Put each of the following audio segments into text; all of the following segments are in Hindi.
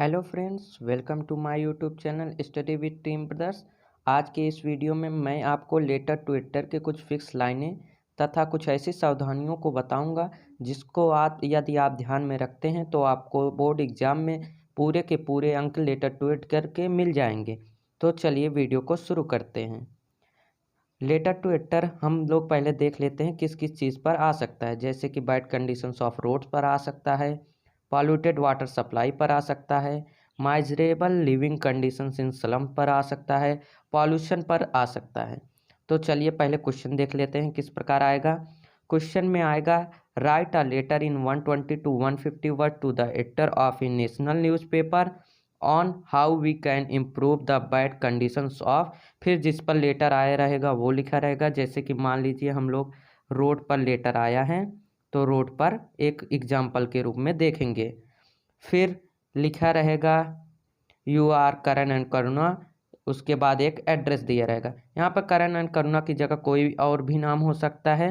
Hello friends, welcome to my YouTube channel study with team brothers. आज के इस वीडियो में मैं आपको लेटर टू एटर के कुछ फिक्स लाइनें तथा कुछ ऐसी सावधानियों को बताऊंगा जिसको आप यदि आप ध्यान में रखते हैं तो आपको बोर्ड एग्जाम में पूरे के पूरे अंक लेटर टू एटर के मिल जाएंगे। तो चलिए वीडियो को शुरू करते हैं। लेटर टू एटर हम लोग पहले देख लेते हैं किस किस चीज़ पर आ सकता है, जैसे कि बैड कंडीशंस ऑफ रोड्स पर आ सकता है, पॉल्यूटेड वाटर सप्लाई पर आ सकता है, माइजरेबल लिविंग कंडीशंस इन स्लम पर आ सकता है, पॉल्यूशन पर आ सकता है। तो चलिए पहले क्वेश्चन देख लेते हैं किस प्रकार आएगा। क्वेश्चन में आएगा write a letter in 120 to 150 word to the editor of a national newspaper on how we can improve the bad conditions of. फिर जिस पर लेटर आया रहेगा वो लिखा रहेगा, जैसे कि मान लीजिए हम लोग रोड पर लेटर आया है तो रोड पर एक एग्जाम्पल के रूप में देखेंगे। फिर लिखा रहेगा यू आर करण एंड करुणा, उसके बाद एक एड्रेस दिया रहेगा। यहाँ पर करण एंड करुणा की जगह कोई और भी नाम हो सकता है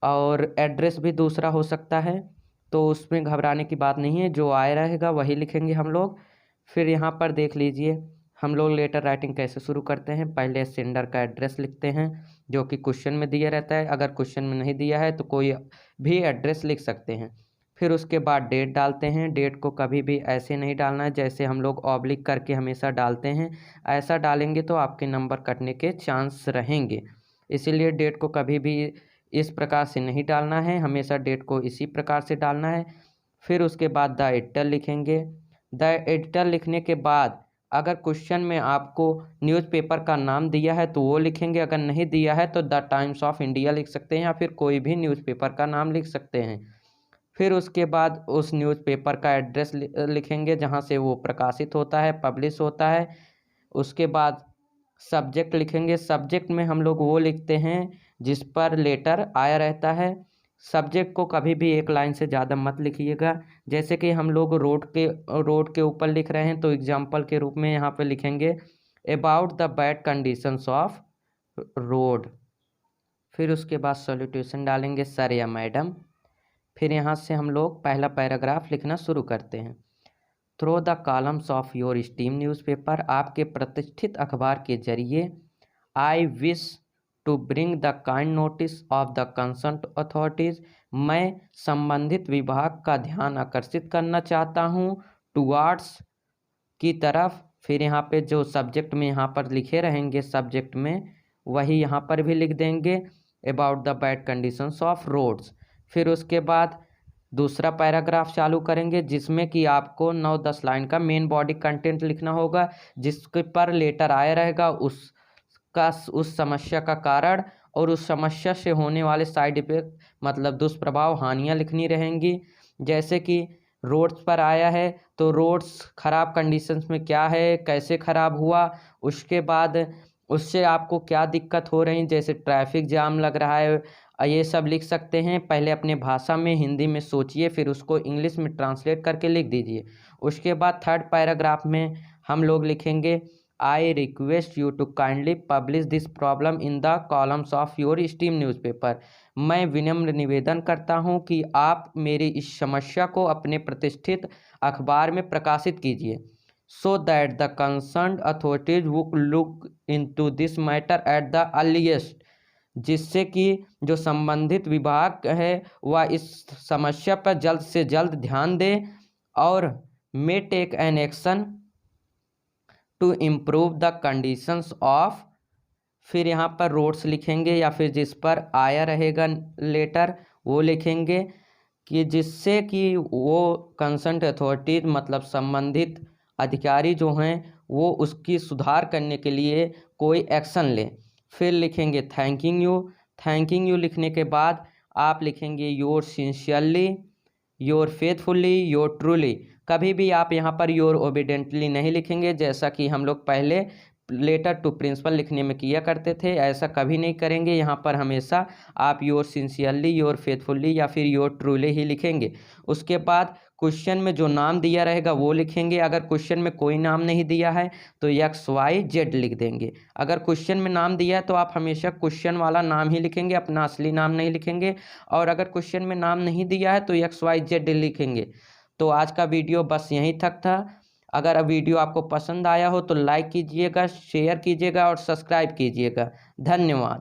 और एड्रेस भी दूसरा हो सकता है, तो उसमें घबराने की बात नहीं है, जो आया रहेगा वही लिखेंगे हम लोग। फिर यहाँ पर देख लीजिए हम लोग लेटर राइटिंग कैसे शुरू करते हैं। पहले सेंडर का एड्रेस लिखते हैं जो कि क्वेश्चन में दिया रहता है, अगर क्वेश्चन में नहीं दिया है तो कोई भी एड्रेस लिख सकते हैं। फिर उसके बाद डेट डालते हैं। डेट को कभी भी ऐसे नहीं डालना है जैसे हम लोग ऑब्लिक करके हमेशा डालते हैं, ऐसा डालेंगे तो आपके नंबर कटने के चांस रहेंगे। इसीलिए डेट को कभी भी इस प्रकार से नहीं डालना है, हमेशा डेट को इसी प्रकार से डालना है। फिर उसके बाद द एडिटर लिखेंगे। द एडिटर लिखने के बाद अगर क्वेश्चन में आपको न्यूज़पेपर का नाम दिया है तो वो लिखेंगे, अगर नहीं दिया है तो द टाइम्स ऑफ इंडिया लिख सकते हैं या फिर कोई भी न्यूज़पेपर का नाम लिख सकते हैं। फिर उसके बाद उस न्यूज़पेपर का एड्रेस लिखेंगे जहाँ से वो प्रकाशित होता है, पब्लिश होता है। उसके बाद सब्जेक्ट लिखेंगे। सब्जेक्ट में हम लोग वो लिखते हैं जिस पर लेटर आया रहता है। सब्जेक्ट को कभी भी एक लाइन से ज़्यादा मत लिखिएगा, जैसे कि हम लोग रोड के ऊपर लिख रहे हैं तो एग्जाम्पल के रूप में यहाँ पे लिखेंगे about the bad conditions of road. फिर उसके बाद सॉल्यूशन डालेंगे सर या मैडम। फिर यहाँ से हम लोग पहला पैराग्राफ लिखना शुरू करते हैं। Through the columns of your esteemed newspaper, आपके प्रतिष्ठित अखबार के जरिए I wish to bring the kind notice of the concern authorities, मैं संबंधित विभाग का ध्यान आकर्षित करना चाहता हूँ टुवार्ड्स की तरफ। फिर यहाँ पे जो सब्जेक्ट में यहाँ पर लिखे रहेंगे सब्जेक्ट में वही यहाँ पर भी लिख देंगे about the bad conditions of roads. फिर उसके बाद दूसरा पैराग्राफ चालू करेंगे जिसमें कि आपको 9-10 लाइन का मेन बॉडी कंटेंट लिखना होगा, जिसके पर लेटर आया रहेगा उस समस्या का कारण और उस समस्या से होने वाले साइड इफेक्ट मतलब दुष्प्रभाव हानियाँ लिखनी रहेंगी। जैसे कि रोड्स पर आया है तो रोड्स ख़राब कंडीशंस में क्या है, कैसे ख़राब हुआ, उसके बाद उससे आपको क्या दिक्कत हो रही, जैसे ट्रैफिक जाम लग रहा है, ये सब लिख सकते हैं। पहले अपने भाषा में हिंदी में सोचिए, फिर उसको इंग्लिश में ट्रांसलेट करके लिख दीजिए। उसके बाद थर्ड पैराग्राफ में हम लोग लिखेंगे I request you to kindly publish this problem in the columns of your esteemed newspaper, मैं विनम्र निवेदन करता हूं कि आप मेरी इस समस्या को अपने प्रतिष्ठित अखबार में प्रकाशित कीजिए, so that the concerned authorities would look into this matter at the earliest, जिससे कि जो संबंधित विभाग है वह इस समस्या पर जल्द से जल्द ध्यान दे और may take an action to improve the conditions of. फिर यहाँ पर रोड्स लिखेंगे या फिर जिस पर आया रहेगा लेटर वो लिखेंगे कि जिससे कि वो कंसर्न अथॉरिटी मतलब संबंधित अधिकारी जो हैं वो उसकी सुधार करने के लिए कोई एक्शन ले। फिर लिखेंगे थैंकिंग यू लिखने के बाद आप लिखेंगे your sincerely, your faithfully, your truly. कभी भी आप यहाँ पर योर ओबीडेंटली नहीं लिखेंगे, जैसा कि हम लोग पहले लेटर टू प्रिंसिपल लिखने में किया करते थे, ऐसा कभी नहीं करेंगे। यहाँ पर हमेशा आप योर सिंसियरली, योर फेथफुली या फिर योर ट्रूली ही लिखेंगे। उसके बाद क्वेश्चन में जो नाम दिया रहेगा वो लिखेंगे। अगर क्वेश्चन में कोई नाम नहीं दिया है तो XYZ लिख देंगे। अगर क्वेश्चन में नाम दिया है तो आप हमेशा क्वेश्चन वाला नाम ही लिखेंगे, अपना असली नाम नहीं लिखेंगे। और अगर क्वेश्चन में नाम नहीं दिया है तो XYZ लिखेंगे। तो आज का वीडियो बस यहीं तक था। अगर वीडियो आपको पसंद आया हो तो लाइक कीजिएगा, शेयर कीजिएगा और सब्सक्राइब कीजिएगा। धन्यवाद।